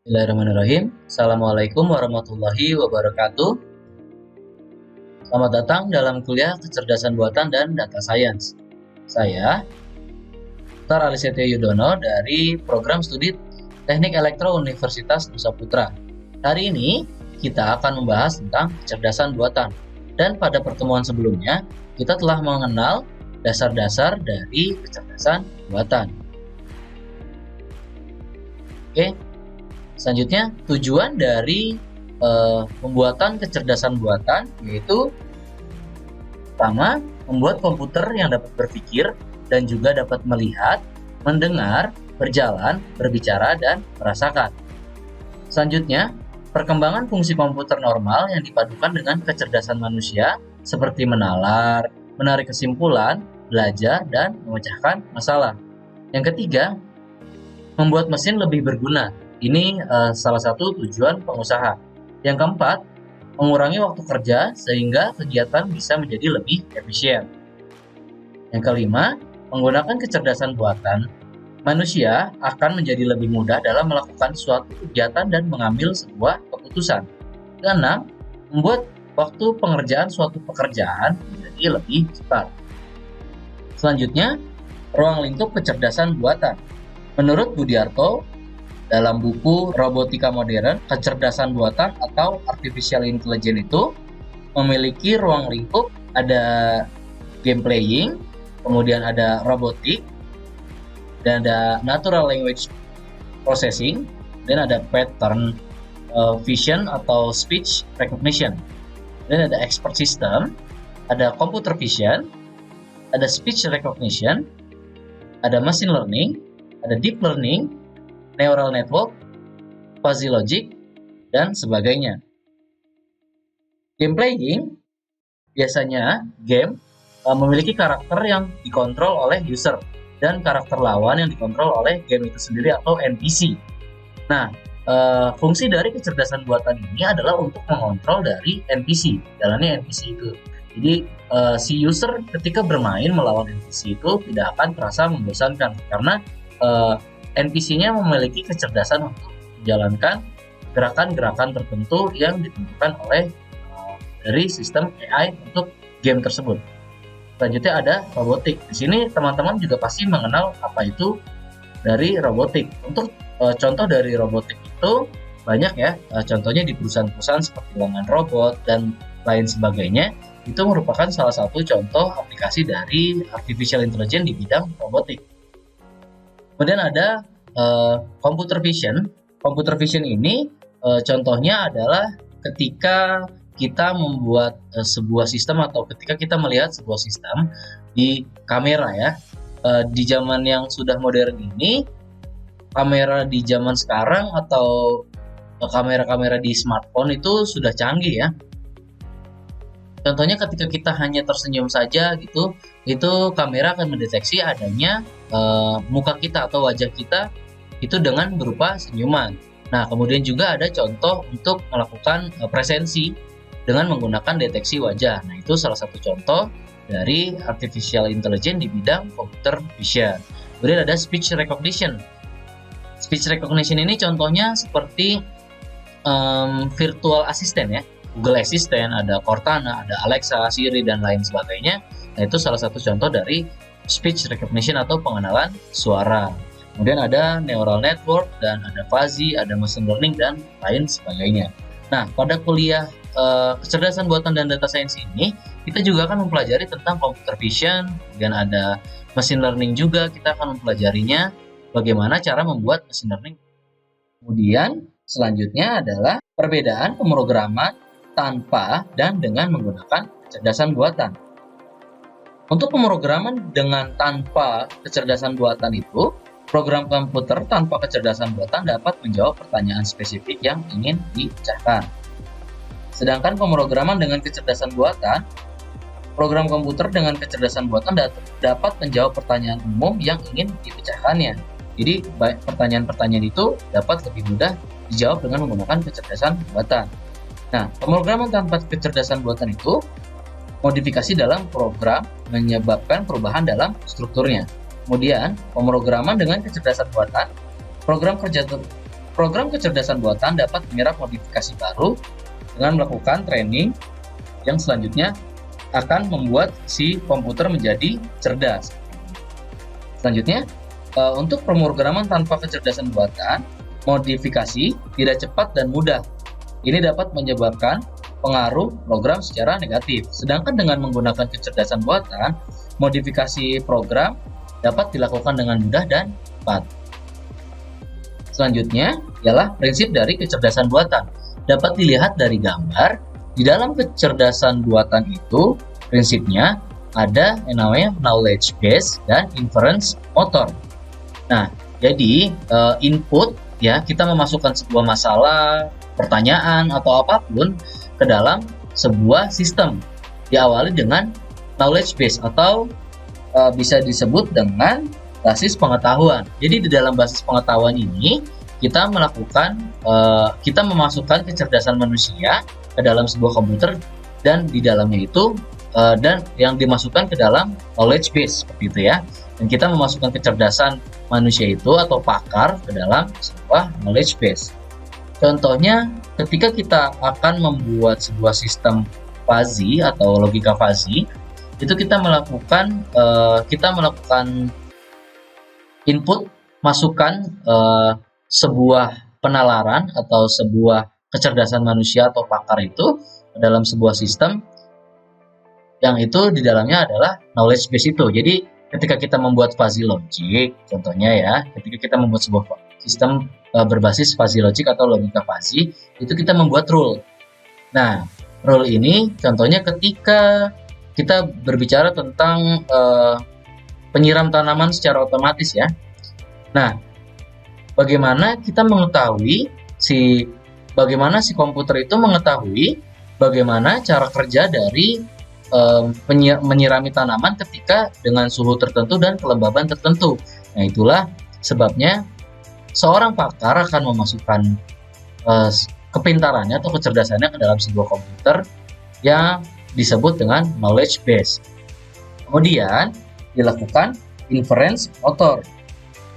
Bismillahirrahmanirrahim. Assalamualaikum warahmatullahi wabarakatuh. Selamat datang dalam kuliah Kecerdasan Buatan dan Data Science. Saya, Dr. Alisetio Yudono dari Program Studi Teknik Elektro Universitas Nusa Putra. Hari ini kita akan membahas tentang kecerdasan buatan. Dan pada pertemuan sebelumnya, kita telah mengenal dasar-dasar dari kecerdasan buatan. Oke. Selanjutnya, tujuan dari pembuatan kecerdasan buatan yaitu pertama, membuat komputer yang dapat berpikir dan juga dapat melihat, mendengar, berjalan, berbicara, dan merasakan. Selanjutnya, perkembangan fungsi komputer normal yang dipadukan dengan kecerdasan manusia seperti menalar, menarik kesimpulan, belajar, dan memecahkan masalah. Yang ketiga, membuat mesin lebih berguna. Ini salah satu tujuan pengusaha. Yang keempat, mengurangi waktu kerja sehingga kegiatan bisa menjadi lebih efisien. Yang kelima, menggunakan kecerdasan buatan, manusia akan menjadi lebih mudah dalam melakukan suatu kegiatan dan mengambil sebuah keputusan. Keenam, membuat waktu pengerjaan suatu pekerjaan menjadi lebih cepat. Selanjutnya, ruang lingkup kecerdasan buatan. Menurut Budiarto, dalam buku Robotika Modern, kecerdasan buatan atau artificial intelligence itu memiliki ruang lingkup, ada game playing, kemudian ada robotik, dan ada natural language processing, dan ada pattern vision atau speech recognition, dan ada expert system, ada computer vision, ada speech recognition, ada machine learning, ada deep learning, neural network, fuzzy logic, dan sebagainya. Game playing, biasanya game memiliki karakter yang dikontrol oleh user dan karakter lawan yang dikontrol oleh game itu sendiri atau NPC. Nah, fungsi dari kecerdasan buatan ini adalah untuk mengontrol dari NPC, jalannya NPC itu. Jadi, si user ketika bermain melawan NPC itu tidak akan terasa membosankan karena NPC-nya memiliki kecerdasan untuk menjalankan gerakan-gerakan tertentu yang ditentukan oleh dari sistem AI untuk game tersebut. Selanjutnya ada robotik. Di sini teman-teman juga pasti mengenal apa itu dari robotik. Untuk contoh dari robotik itu banyak ya. Contohnya di perusahaan-perusahaan seperti Lengan Robot dan lain sebagainya. Itu merupakan salah satu contoh aplikasi dari artificial intelligence di bidang robotik. Kemudian ada computer vision. Computer vision ini contohnya adalah ketika kita membuat sebuah sistem atau ketika kita melihat sebuah sistem di kamera ya. Di zaman yang sudah modern ini, kamera di zaman sekarang atau kamera-kamera di smartphone itu sudah canggih ya. Contohnya ketika kita hanya tersenyum saja gitu, itu kamera akan mendeteksi adanya muka kita atau wajah kita itu dengan berupa senyuman. Nah, kemudian juga ada contoh untuk melakukan presensi dengan menggunakan deteksi wajah. Nah, itu salah satu contoh dari artificial intelligence di bidang computer vision. Kemudian ada speech recognition. Speech recognition ini contohnya seperti virtual assistant ya. Google Assistant, ada Cortana, ada Alexa, Siri, dan lain sebagainya. Nah, itu salah satu contoh dari speech recognition atau pengenalan suara. Kemudian ada neural network, dan ada fuzzy, ada machine learning, dan lain sebagainya. Nah, pada kuliah kecerdasan buatan dan data science ini, kita juga akan mempelajari tentang computer vision, kemudian ada machine learning juga, kita akan mempelajarinya bagaimana cara membuat machine learning. Kemudian, selanjutnya adalah perbedaan pemrograman tanpa dan dengan menggunakan kecerdasan buatan. Untuk pemrograman dengan tanpa kecerdasan buatan itu, program komputer tanpa kecerdasan buatan dapat menjawab pertanyaan spesifik yang ingin dipecahkan. Sedangkan pemrograman dengan kecerdasan buatan, program komputer dengan kecerdasan buatan dapat menjawab pertanyaan umum yang ingin dipecahkannya. Jadi, pertanyaan-pertanyaan itu dapat lebih mudah dijawab dengan menggunakan kecerdasan buatan. Nah, pemrograman tanpa kecerdasan buatan itu modifikasi dalam program menyebabkan perubahan dalam strukturnya. Kemudian, pemrograman dengan kecerdasan buatan, program kerja program kecerdasan buatan dapat menyerap modifikasi baru dengan melakukan training yang selanjutnya akan membuat si komputer menjadi cerdas. Selanjutnya, untuk pemrograman tanpa kecerdasan buatan, modifikasi tidak cepat dan mudah. Ini dapat menyebabkan pengaruh program secara negatif. Sedangkan dengan menggunakan kecerdasan buatan, modifikasi program dapat dilakukan dengan mudah dan cepat. Selanjutnya ialah prinsip dari kecerdasan buatan. Dapat dilihat dari gambar. Di dalam kecerdasan buatan itu, prinsipnya ada yang namanya knowledge base dan inference motor. Nah, jadi input ya, kita memasukkan sebuah masalah, pertanyaan atau apapun ke dalam sebuah sistem. Diawali dengan knowledge base atau bisa disebut dengan basis pengetahuan. Jadi di dalam basis pengetahuan ini kita memasukkan kecerdasan manusia ke dalam sebuah komputer, dan di dalamnya itu dan yang dimasukkan ke dalam knowledge base seperti itu ya. Dan kita memasukkan kecerdasan manusia itu atau pakar ke dalam sebuah knowledge base. Contohnya ketika kita akan membuat sebuah sistem fuzzy atau logika fuzzy, itu kita melakukan input, masukkan sebuah penalaran atau sebuah kecerdasan manusia atau pakar itu dalam sebuah sistem yang itu di dalamnya adalah knowledge base itu. Jadi ketika kita membuat fuzzy logic, contohnya ya, ketika kita membuat sebuah sistem berbasis fuzzy logic atau logika fuzzy, itu kita membuat rule. Nah, rule ini contohnya ketika kita berbicara tentang penyiram tanaman secara otomatis ya. Nah, bagaimana kita mengetahui bagaimana si komputer itu mengetahui bagaimana cara kerja dari menyirami tanaman ketika dengan suhu tertentu dan kelembaban tertentu. Nah, itulah sebabnya seorang pakar akan memasukkan kepintarannya atau kecerdasannya ke dalam sebuah komputer yang disebut dengan knowledge base. Kemudian dilakukan inference motor.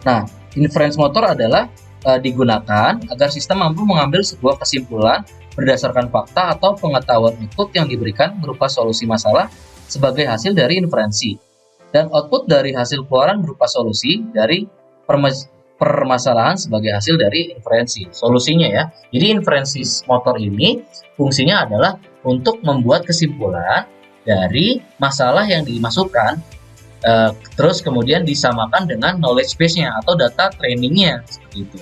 Nah, inference motor adalah digunakan agar sistem mampu mengambil sebuah kesimpulan berdasarkan fakta atau pengetahuan input yang diberikan berupa solusi masalah sebagai hasil dari inferensi, dan output dari hasil keluaran berupa solusi dari permasalahan sebagai hasil dari inferensi solusinya ya. Jadi inferensi motor ini fungsinya adalah untuk membuat kesimpulan dari masalah yang dimasukkan, terus kemudian disamakan dengan knowledge base-nya atau data trainingnya seperti itu.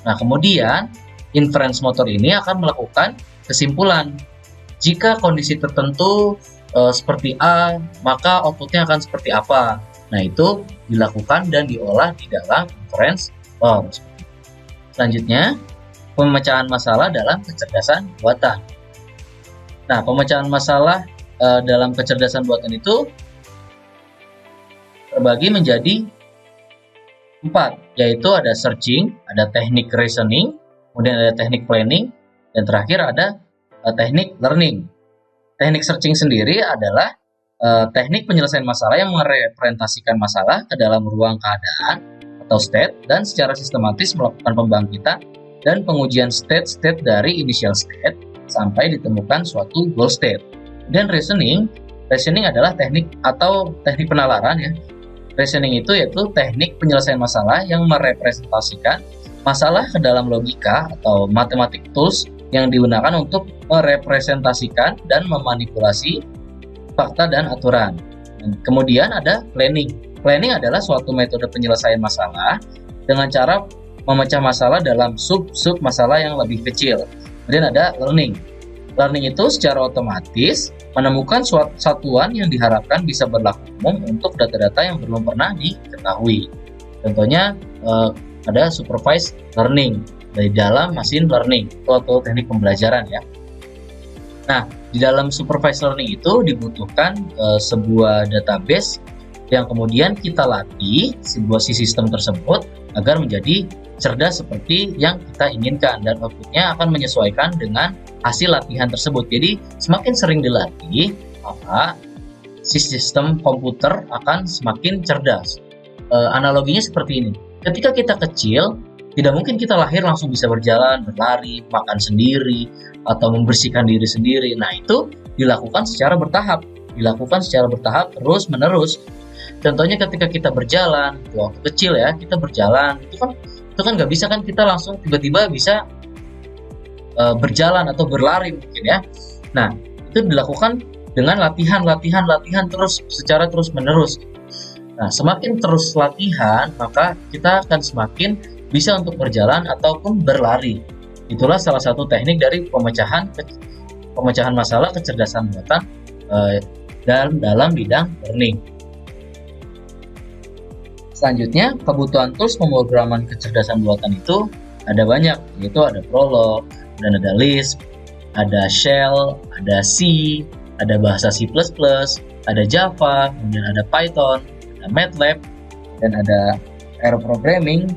Nah, kemudian inference motor ini akan melakukan kesimpulan. Jika kondisi tertentu seperti A, maka outputnya akan seperti apa. Nah, itu dilakukan dan diolah di dalam inference motor. Selanjutnya, pemecahan masalah dalam kecerdasan buatan. Nah, pemecahan masalah dalam kecerdasan buatan itu terbagi menjadi 4, yaitu ada searching, ada teknik reasoning, kemudian ada teknik planning, dan terakhir ada teknik learning. Teknik searching sendiri adalah teknik penyelesaian masalah yang merepresentasikan masalah ke dalam ruang keadaan atau state dan secara sistematis melakukan pembangkitan dan pengujian state-state dari initial state sampai ditemukan suatu goal state. Dan reasoning adalah teknik atau teknik penalaran ya. Reasoning itu yaitu teknik penyelesaian masalah yang merepresentasikan masalah ke dalam logika atau mathematic tools yang digunakan untuk merepresentasikan dan memanipulasi fakta dan aturan. Kemudian ada planning. Planning adalah suatu metode penyelesaian masalah dengan cara memecah masalah dalam sub-sub masalah yang lebih kecil. Kemudian ada learning. Learning itu secara otomatis menemukan satuan yang diharapkan bisa berlaku umum untuk data-data yang belum pernah diketahui. Contohnya ada supervised learning dari dalam machine learning atau teknik pembelajaran ya. Nah, di dalam supervised learning itu dibutuhkan sebuah database yang kemudian kita latih sebuah sistem tersebut agar menjadi cerdas seperti yang kita inginkan, dan outputnya akan menyesuaikan dengan hasil latihan tersebut. Jadi semakin sering dilatih, maka si sistem komputer akan semakin cerdas. Analoginya seperti ini. Ketika kita kecil, Tidak mungkin kita lahir langsung bisa berjalan, berlari, makan sendiri, atau membersihkan diri sendiri. Nah, itu dilakukan secara bertahap, terus-menerus. Contohnya ketika kita berjalan, waktu kecil ya, kita berjalan, itu kan nggak bisa kan kita langsung tiba-tiba bisa berjalan atau berlari mungkin ya. Nah, itu dilakukan dengan latihan terus secara terus-menerus. Nah, semakin terus latihan, maka kita akan semakin bisa untuk berjalan ataupun berlari. Itulah salah satu teknik dari pemecahan masalah kecerdasan buatan dalam bidang learning. Selanjutnya, kebutuhan tools pemrograman kecerdasan buatan itu ada banyak, yaitu ada Prolog, dan ada Lisp, ada Shell, ada C, ada bahasa C++, ada Java, kemudian ada Python, ada MATLAB, dan ada R programming,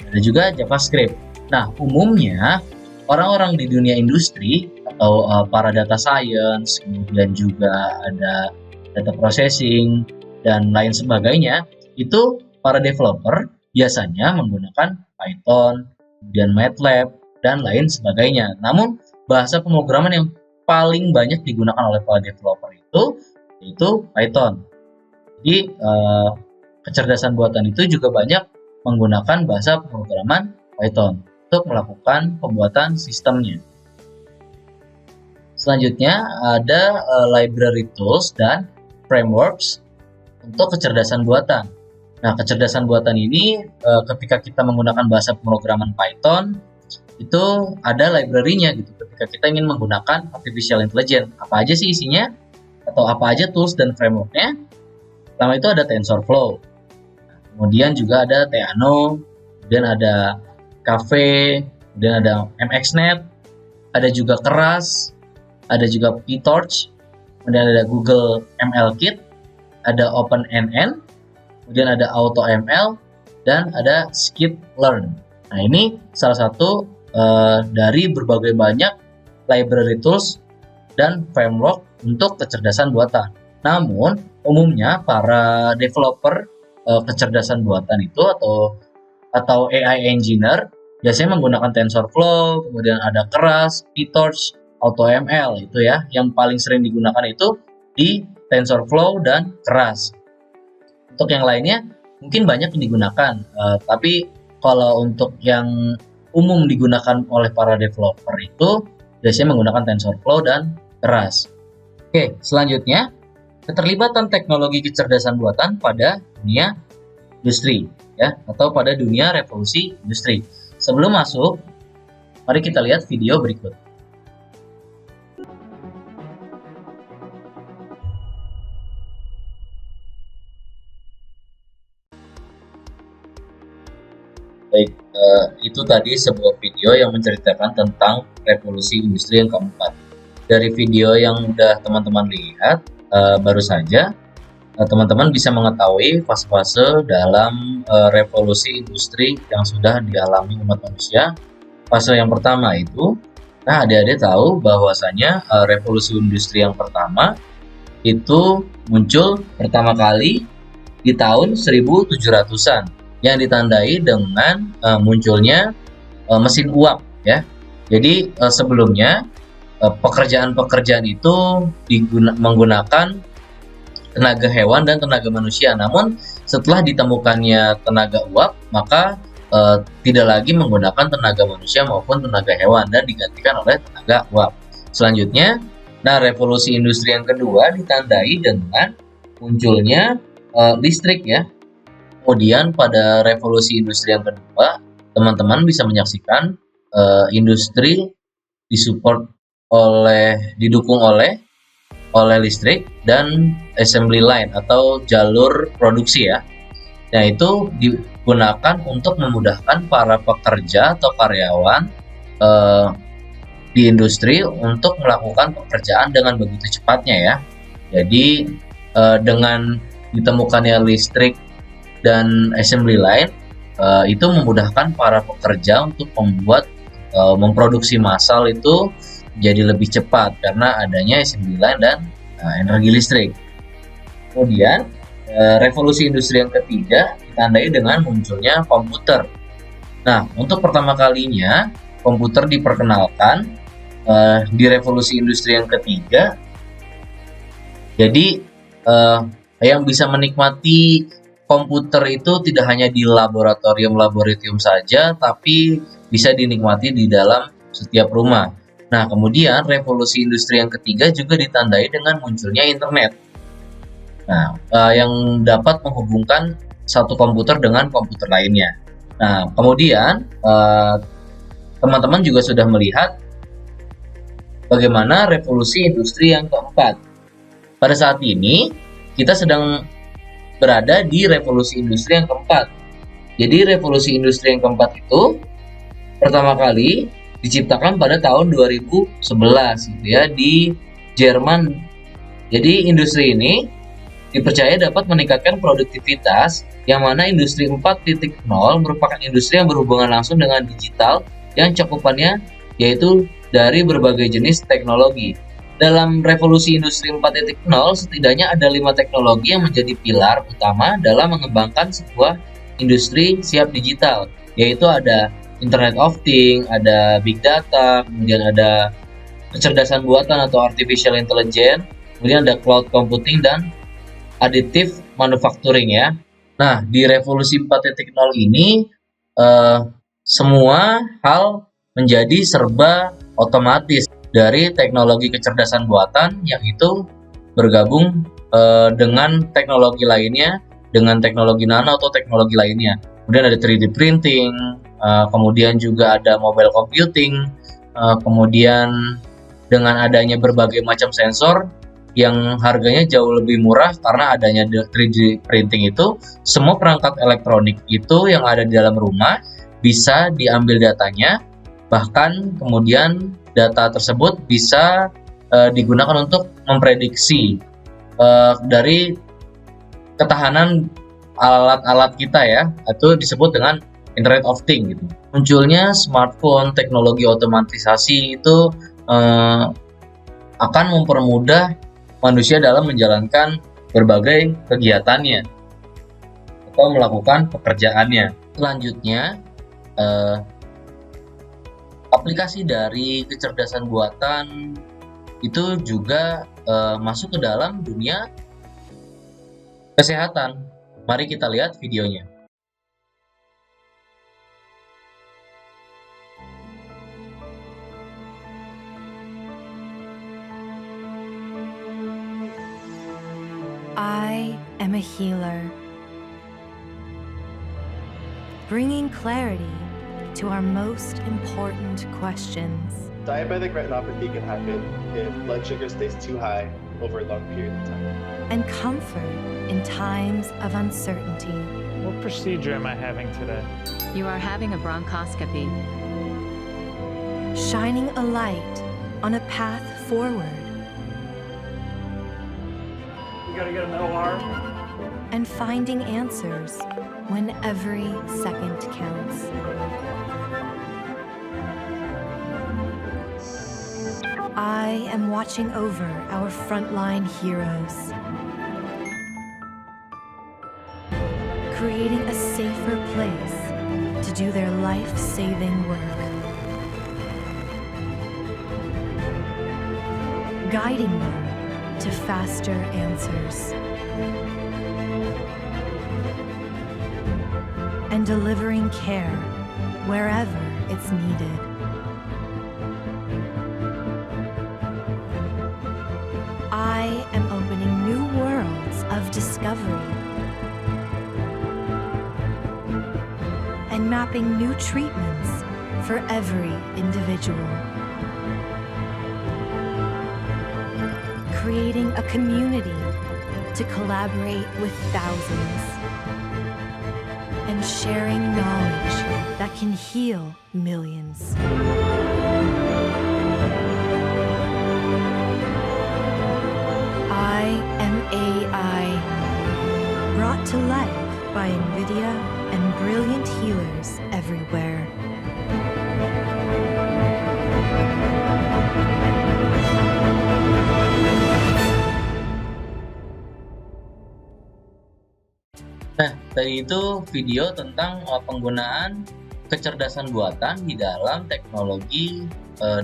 ada juga JavaScript. Nah, umumnya orang-orang di dunia industri atau para data science, kemudian juga ada data processing, dan lain sebagainya, itu para developer biasanya menggunakan Python, kemudian MATLAB, dan lain sebagainya. Namun, bahasa pemrograman yang paling banyak digunakan oleh para developer yaitu Python. Jadi, kecerdasan buatan itu juga banyak menggunakan bahasa pemrograman Python untuk melakukan pembuatan sistemnya. Selanjutnya, ada library tools dan frameworks untuk kecerdasan buatan. Nah, kecerdasan buatan ini ketika kita menggunakan bahasa pemrograman Python, itu ada library-nya gitu. Ketika kita ingin menggunakan artificial intelligence, apa aja sih isinya? Atau apa aja tools dan framework-nya? Pertama itu ada TensorFlow. Kemudian juga ada Theano, kemudian ada Caffe, kemudian ada MXNet, ada juga Keras, ada juga PyTorch, kemudian ada Google ML Kit, ada OpenNN, kemudian ada AutoML, dan ada Skitlearn. Nah, ini salah satu dari berbagai banyak library tools dan framework untuk kecerdasan buatan. Namun, umumnya para developer kecerdasan buatan itu atau AI engineer biasanya menggunakan TensorFlow, kemudian ada Keras, PyTorch, AutoML itu ya. Yang paling sering digunakan itu di TensorFlow dan Keras. Untuk yang lainnya mungkin banyak yang digunakan, tapi kalau untuk yang umum digunakan oleh para developer itu biasanya menggunakan TensorFlow dan Keras. Oke, selanjutnya keterlibatan teknologi kecerdasan buatan pada dunia industri ya, atau pada dunia revolusi industri. Sebelum masuk, mari kita lihat video berikut. Baik, itu tadi sebuah video yang menceritakan tentang revolusi industri yang keempat. Dari video yang udah teman-teman lihat, baru saja teman-teman bisa mengetahui fase-fase dalam revolusi industri yang sudah dialami umat manusia. Fase yang pertama itu, nah adik-adik tahu bahwasanya revolusi industri yang pertama itu muncul pertama kali di tahun 1700-an. Yang ditandai dengan munculnya mesin uap ya. Jadi sebelumnya pekerjaan-pekerjaan itu menggunakan tenaga hewan dan tenaga manusia. Namun setelah ditemukannya tenaga uap, maka tidak lagi menggunakan tenaga manusia maupun tenaga hewan dan digantikan oleh tenaga uap. Selanjutnya, nah revolusi industri yang kedua ditandai dengan munculnya listrik ya. Kemudian pada revolusi industri yang kedua, teman-teman bisa menyaksikan industri didukung oleh listrik dan assembly line atau jalur produksi ya. Nah, itu digunakan untuk memudahkan para pekerja atau karyawan di industri untuk melakukan pekerjaan dengan begitu cepatnya ya. Jadi dengan ditemukannya listrik dan assembly line itu memudahkan para pekerja untuk memproduksi massal itu jadi lebih cepat karena adanya assembly line dan energi listrik. Kemudian revolusi industri yang ketiga ditandai dengan munculnya komputer. Nah, untuk pertama kalinya komputer diperkenalkan di revolusi industri yang ketiga. Jadi yang bisa menikmati komputer itu tidak hanya di laboratorium saja, tapi bisa dinikmati di dalam setiap rumah. Nah, kemudian revolusi industri yang ketiga juga ditandai dengan munculnya internet. Nah, yang dapat menghubungkan satu komputer dengan komputer lainnya. Nah, kemudian teman-teman juga sudah melihat bagaimana revolusi industri yang keempat. Pada saat ini, kita sedang berada di revolusi industri yang keempat. Jadi, revolusi industri yang keempat itu pertama kali diciptakan pada tahun 2011 gitu ya, di Jerman. Jadi, industri ini dipercaya dapat meningkatkan produktivitas, yang mana industri 4.0 merupakan industri yang berhubungan langsung dengan digital yang cakupannya yaitu dari berbagai jenis teknologi. Dalam revolusi industri 4.0 setidaknya ada 5 teknologi yang menjadi pilar utama dalam mengembangkan sebuah industri siap digital, yaitu ada Internet of Things, ada Big Data, kemudian ada kecerdasan buatan atau Artificial Intelligence, kemudian ada Cloud Computing dan Additive Manufacturing ya. Nah, di revolusi 4.0 ini semua hal menjadi serba otomatis dari teknologi kecerdasan buatan yang itu bergabung dengan teknologi lainnya, dengan teknologi nano atau teknologi lainnya. Kemudian ada 3D printing, kemudian juga ada mobile computing, kemudian dengan adanya berbagai macam sensor yang harganya jauh lebih murah karena adanya 3D printing itu, semua perangkat elektronik itu yang ada di dalam rumah bisa diambil datanya, bahkan kemudian data tersebut bisa digunakan untuk memprediksi dari ketahanan alat-alat kita ya, itu disebut dengan Internet of Things gitu. Munculnya smartphone, teknologi otomatisasi itu akan mempermudah manusia dalam menjalankan berbagai kegiatannya atau melakukan pekerjaannya. Selanjutnya, aplikasi dari kecerdasan buatan itu juga masuk ke dalam dunia kesehatan. Mari kita lihat videonya. I am a healer, bringing clarity to our most important questions. Diabetic retinopathy can happen if blood sugar stays too high over a long period of time. And comfort in times of uncertainty. What procedure am I having today? You are having a bronchoscopy. Shining a light on a path forward. You gotta get an OR. And finding answers when every second counts. I am watching over our frontline heroes, creating a safer place to do their life-saving work, guiding them to faster answers, and delivering care wherever it's needed. I am opening new worlds of discovery and mapping new treatments for every individual. Creating a community to collaborate with thousands and sharing knowledge that can heal millions. I am AI, brought to life by NVIDIA and brilliant healers everywhere. Nah, tadi itu video tentang penggunaan kecerdasan buatan di dalam teknologi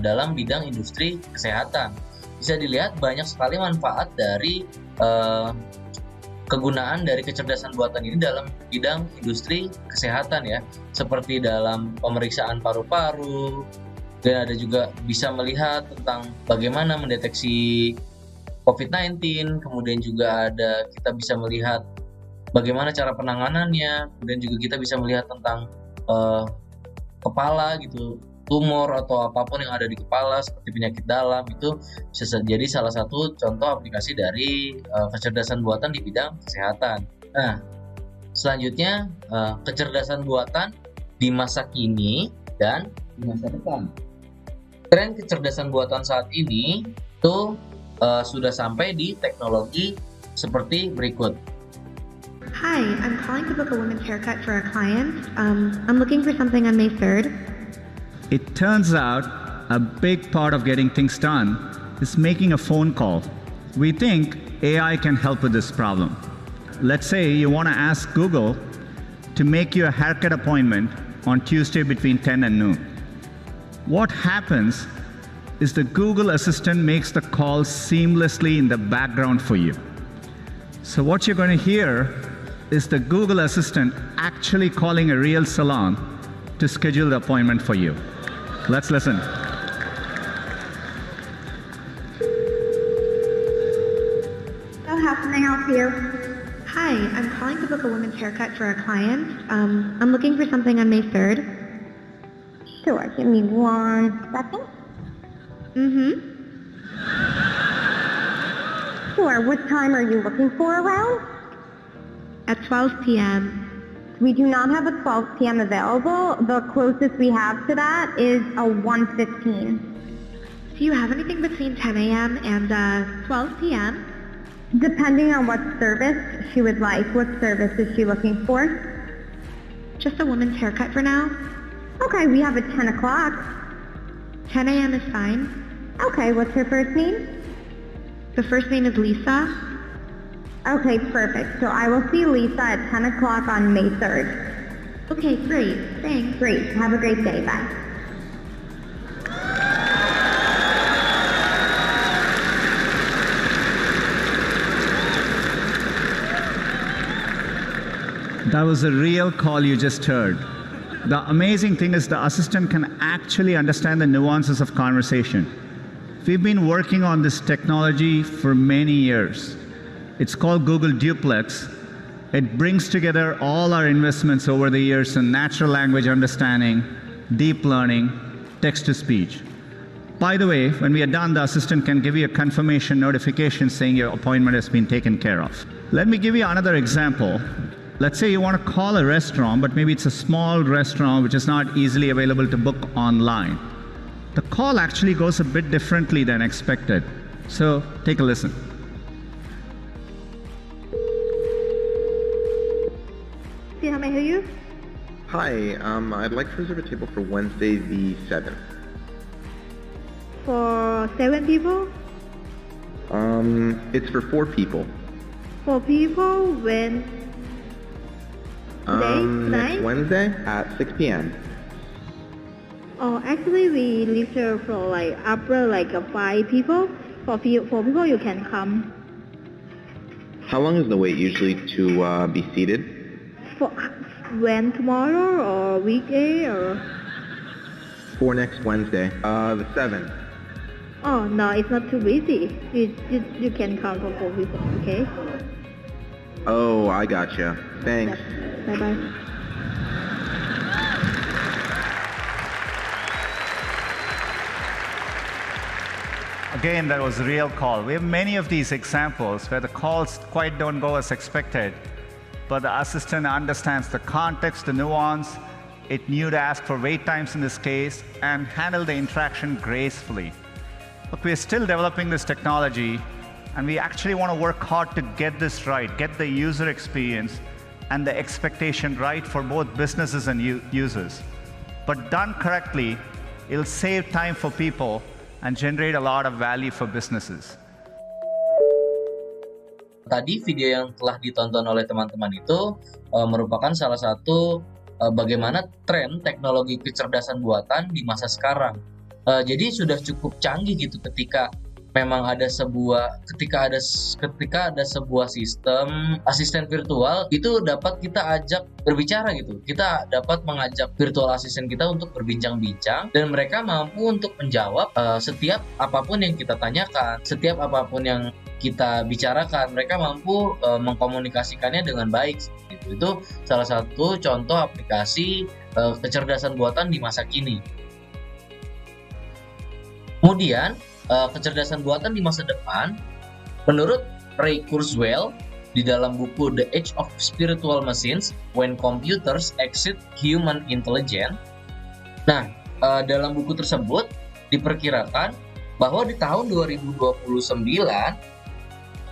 dalam bidang industri kesehatan. Bisa dilihat banyak sekali manfaat dari kegunaan dari kecerdasan buatan ini dalam bidang industri kesehatan ya, seperti dalam pemeriksaan paru-paru, dan ada juga bisa melihat tentang bagaimana mendeteksi COVID-19, kemudian juga kita bisa melihat bagaimana cara penanganannya, kemudian juga kita bisa melihat tentang kepala gitu, tumor atau apapun yang ada di kepala seperti penyakit dalam, itu bisa jadi salah satu contoh aplikasi dari kecerdasan buatan di bidang kesehatan. Nah, selanjutnya kecerdasan buatan di masa kini dan di masa depan. Tren kecerdasan buatan saat ini itu sudah sampai di teknologi seperti berikut. Hi, I'm calling to book a women's haircut for a client. I'm looking for something on May 3rd. It turns out a big part of getting things done is making a phone call. We think AI can help with this problem. Let's say you want to ask Google to make you a haircut appointment on Tuesday between 10 and noon. What happens is the Google Assistant makes the call seamlessly in the background for you. So what you're going to hear is the Google Assistant actually calling a real salon to schedule the appointment for you. Let's listen. So how can I help you? Hi, I'm calling to book a women's haircut for a client. I'm looking for something on May 3rd. Sure, give me 1 second. Sure, what time are you looking for around? At 12 p.m. We do not have a 12 p.m. available. The closest we have to that is a 1:15. Do you have anything between 10 a.m. and 12 p.m.? Depending on what service she would like. What service is she looking for? Just a woman's haircut for now. Okay, we have a 10 o'clock. 10 a.m. is fine. Okay, what's her first name? The first name is Lisa. Okay, perfect. So I will see Lisa at 10 o'clock on May 3rd. Okay, great. Thanks. Great. Have a great day. Bye. That was a real call you just heard. The amazing thing is the assistant can actually understand the nuances of conversation. We've been working on this technology for many years. It's called Google Duplex. It brings together all our investments over the years in natural language understanding, deep learning, text-to-speech. By the way, when we are done, the assistant can give you a confirmation notification saying your appointment has been taken care of. Let me give you another example. Let's say you want to call a restaurant, but maybe it's a small restaurant which is not easily available to book online. The call actually goes a bit differently than expected. So take a listen. See how may I help you? Hi, I'd like to reserve a table for Wednesday the 7th. For 7 people? It's for 4 people. 4 people? When? Today? Next Tonight? Wednesday at 6 p.m. Oh, actually we reserve for like upper like 5 people. For 4 people you can come. How long is the wait usually to be seated? For when, tomorrow or weekday or? For next Wednesday, the 7th. Oh no, it's not too busy. You can come for 4 people, okay? Oh, I gotcha. Thanks. Bye bye. Again, that was a real call. We have many of these examples where the calls quite don't go as expected, but the assistant understands the context, the nuance. It knew to ask for wait times in this case and handle the interaction gracefully. Look, we're still developing this technology, and we actually want to work hard to get this right, get the user experience and the expectation right for both businesses and users. But done correctly, it'll save time for people and generate a lot of value for businesses. Tadi video yang telah ditonton oleh teman-teman itu merupakan salah satu bagaimana tren teknologi kecerdasan buatan di masa sekarang. Jadi sudah cukup canggih gitu ketika memang ada sebuah sistem asisten virtual itu dapat kita ajak berbicara gitu. Kita dapat mengajak virtual asisten kita untuk berbincang-bincang dan mereka mampu untuk menjawab setiap apapun yang kita tanyakan, setiap apapun yang kita bicarakan, mereka mampu mengkomunikasikannya dengan baik. Itu salah satu contoh aplikasi kecerdasan buatan di masa kini. Kemudian kecerdasan buatan di masa depan, menurut Ray Kurzweil di dalam buku The Age of Spiritual Machines When Computers Exceed Human Intelligence. Nah, dalam buku tersebut diperkirakan bahwa di tahun 2029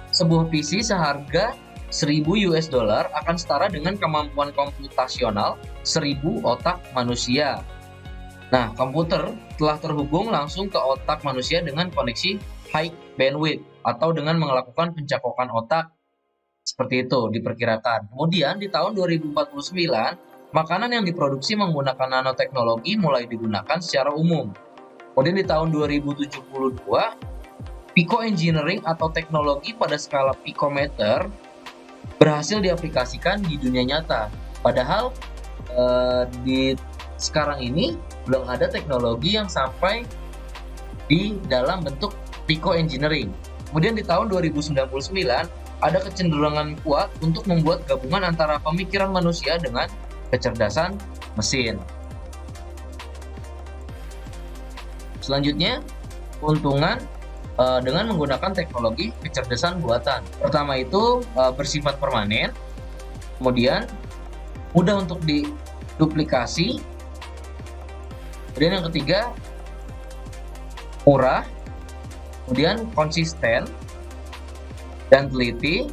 sebuah PC seharga $1.000 akan setara dengan kemampuan komputasional 1.000 otak manusia. Nah, komputer telah terhubung langsung ke otak manusia dengan koneksi high bandwidth atau dengan melakukan pencakokan otak. Seperti itu diperkirakan. Kemudian di tahun 2049, makanan yang diproduksi menggunakan nanoteknologi mulai digunakan secara umum. Kemudian di tahun 2072, picoengineering atau teknologi pada skala picometer berhasil diaplikasikan di dunia nyata. Padahal di sekarang ini belum ada teknologi yang sampai di dalam bentuk picoengineering. Kemudian di tahun 2099 ada kecenderungan kuat untuk membuat gabungan antara pemikiran manusia dengan kecerdasan mesin. Selanjutnya, keuntungan dengan menggunakan teknologi kecerdasan buatan. Pertama itu bersifat permanen, kemudian mudah untuk diduplikasi, kemudian yang ketiga murah, kemudian konsisten dan teliti,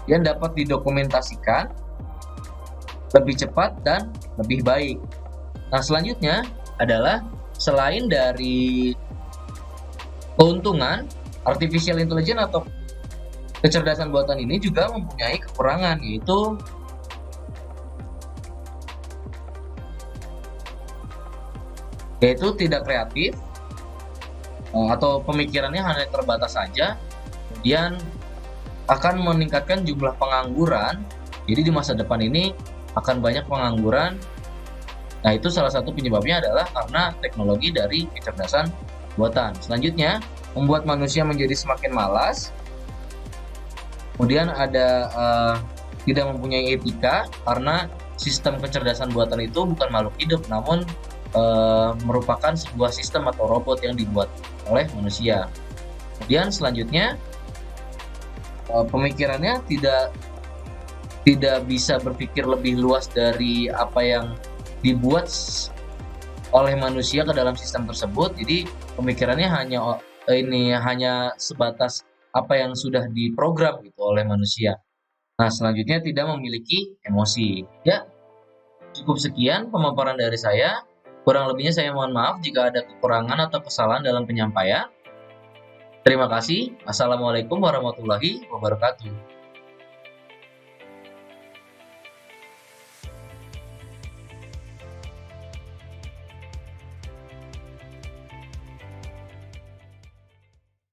yang dapat didokumentasikan, lebih cepat dan lebih baik. Nah, selanjutnya adalah selain dari keuntungan, artificial intelligence atau kecerdasan buatan ini juga mempunyai kekurangan, yaitu tidak kreatif atau pemikirannya hanya terbatas saja, kemudian akan meningkatkan jumlah pengangguran. Jadi di masa depan ini akan banyak pengangguran. Nah, itu salah satu penyebabnya adalah karena teknologi dari kecerdasan buatan. Selanjutnya, membuat manusia menjadi semakin malas. Kemudian ada tidak mempunyai etika karena sistem kecerdasan buatan itu bukan makhluk hidup, namun merupakan sebuah sistem atau robot yang dibuat oleh manusia. Kemudian selanjutnya, pemikirannya tidak bisa berpikir lebih luas dari apa yang dibuat oleh manusia ke dalam sistem tersebut. Jadi pemikirannya hanya sebatas apa yang sudah diprogram gitu oleh manusia. Nah, selanjutnya tidak memiliki emosi. Ya, cukup sekian pemaparan dari saya. Kurang lebihnya saya mohon maaf jika ada kekurangan atau kesalahan dalam penyampaian. Terima kasih. Assalamualaikum warahmatullahi wabarakatuh.